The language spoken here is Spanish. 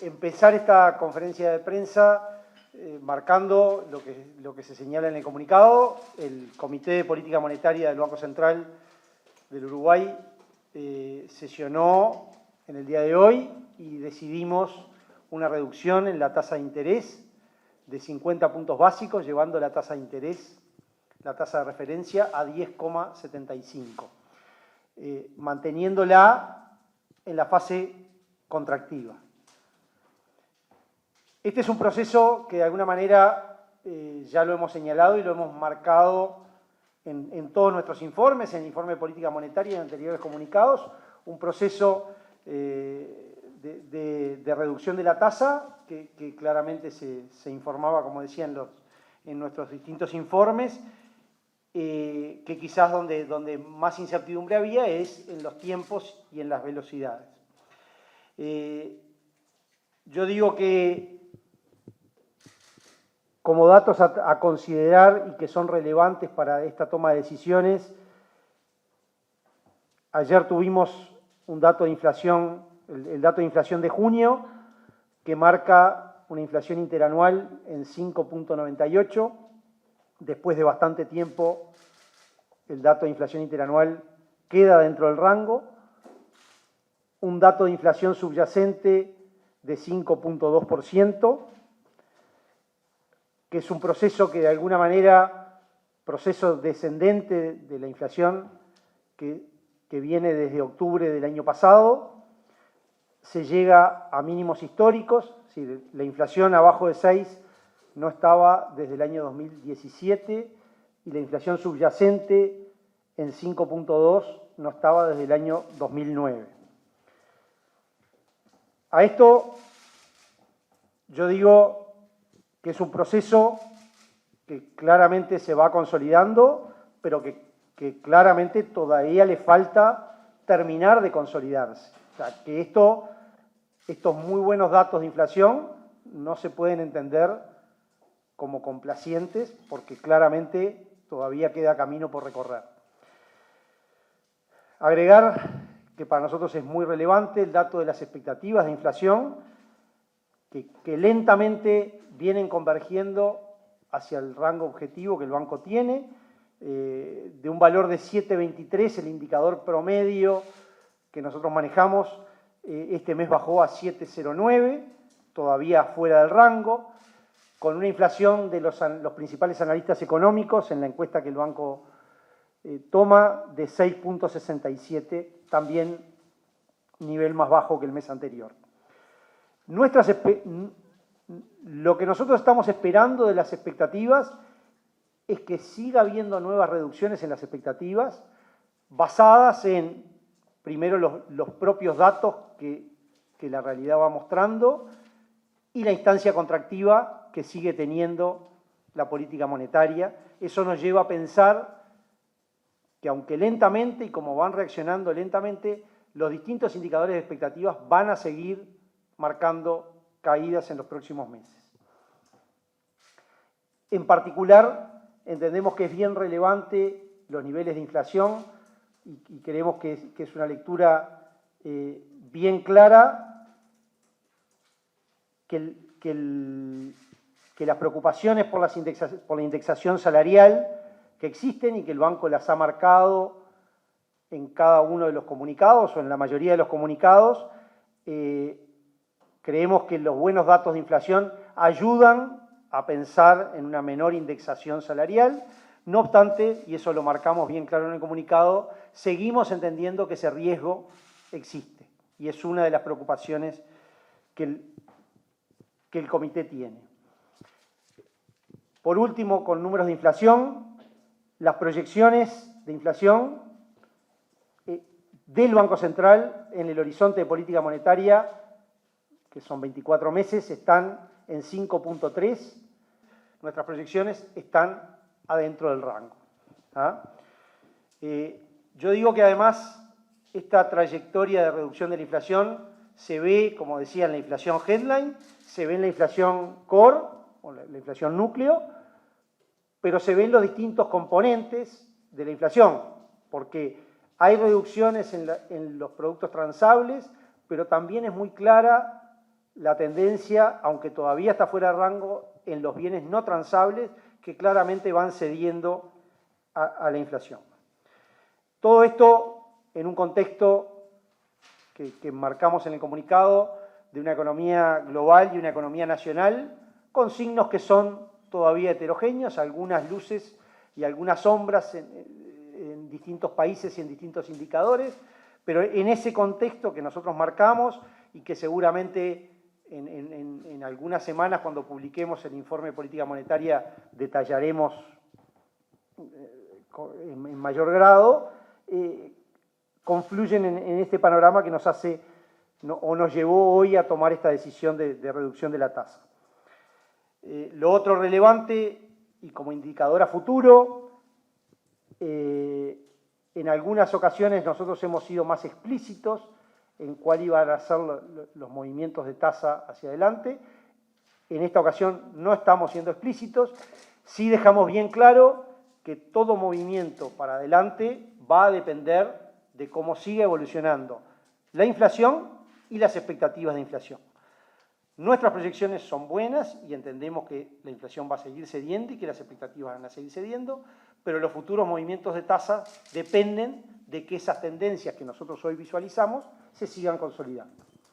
empezar esta conferencia de prensa marcando lo que se señala en el comunicado. El Comité de Política Monetaria del Banco Central del Uruguay sesionó en el día de hoy y decidimos una reducción en la tasa de interés de 50 puntos básicos, llevando la tasa de interés, la tasa de referencia, a 10,75, manteniéndola en la fase contractiva. Este es un proceso que de alguna manera ya lo hemos señalado y lo hemos marcado en todos nuestros informes, en el informe de política monetaria y en anteriores comunicados, un proceso de reducción de la tasa que claramente se informaba, como decía, en nuestros distintos informes, que quizás donde más incertidumbre había es en los tiempos y en las velocidades. Yo digo que como datos a considerar y que son relevantes para esta toma de decisiones, ayer tuvimos un dato de inflación, el dato de inflación de junio, que marca una inflación interanual en 5,98. Después de bastante tiempo, el dato de inflación interanual queda dentro del rango. Un dato de inflación subyacente de 5,2%, que es un proceso que de alguna manera, proceso descendente de la inflación que viene desde octubre del año pasado, se llega a mínimos históricos. Es decir, la inflación abajo de 6 no estaba desde el año 2017 y la inflación subyacente en 5,2 no estaba desde el año 2009. A esto yo digo que es un proceso que claramente se va consolidando, pero que claramente todavía le falta terminar de consolidarse. O sea, que estos muy buenos datos de inflación no se pueden entender como complacientes, porque claramente todavía queda camino por recorrer. Agregar que para nosotros es muy relevante el dato de las expectativas de inflación, que lentamente vienen convergiendo hacia el rango objetivo que el banco tiene, de un valor de 7,23, el indicador promedio que nosotros manejamos, este mes bajó a 7,09, todavía fuera del rango, con una inflación de los principales analistas económicos en la encuesta que el banco toma de 6,67, también nivel más bajo que el mes anterior. Lo que nosotros estamos esperando de las expectativas es que siga habiendo nuevas reducciones en las expectativas basadas en, primero, los propios datos que la realidad va mostrando y la instancia contractiva que sigue teniendo la política monetaria. Eso nos lleva a pensar que aunque lentamente y como van reaccionando lentamente, los distintos indicadores de expectativas van a seguir marcando caídas en los próximos meses. En particular, entendemos que es bien relevante los niveles de inflación y creemos que es una lectura bien clara, que las preocupaciones por la indexación salarial que existen y que el banco las ha marcado en cada uno de los comunicados o en la mayoría de los comunicados, creemos que los buenos datos de inflación ayudan a pensar en una menor indexación salarial. No obstante, y eso lo marcamos bien claro en el comunicado, seguimos entendiendo que ese riesgo existe y es una de las preocupaciones que el comité tiene. Por último, con números de inflación, las proyecciones de inflación del Banco Central en el horizonte de política monetaria, que son 24 meses, están en 5,3. Nuestras proyecciones están adentro del rango. Yo digo que además esta trayectoria de reducción de la inflación se ve, como decía, en la inflación headline, se ve en la inflación core, o la inflación núcleo, pero se ven los distintos componentes de la inflación, porque hay reducciones en los productos transables, pero también es muy clara la tendencia, aunque todavía está fuera de rango, en los bienes no transables que claramente van cediendo a la inflación. Todo esto en un contexto que marcamos en el comunicado de una economía global y una economía nacional con signos que son todavía heterogéneos, algunas luces y algunas sombras en distintos países y en distintos indicadores, pero en ese contexto que nosotros marcamos y que seguramente en algunas semanas, cuando publiquemos el informe de política monetaria, detallaremos en mayor grado, confluyen en este panorama que nos hace o nos llevó hoy a tomar esta decisión de reducción de la tasa. Lo otro relevante y como indicador a futuro, en algunas ocasiones nosotros hemos sido más explícitos en cuál iban a ser los movimientos de tasa hacia adelante. En esta ocasión no estamos siendo explícitos, sí dejamos bien claro que todo movimiento para adelante va a depender de cómo sigue evolucionando la inflación y las expectativas de inflación. Nuestras proyecciones son buenas y entendemos que la inflación va a seguir cediendo y que las expectativas van a seguir cediendo, pero los futuros movimientos de tasa dependen de que esas tendencias que nosotros hoy visualizamos se sigan consolidando.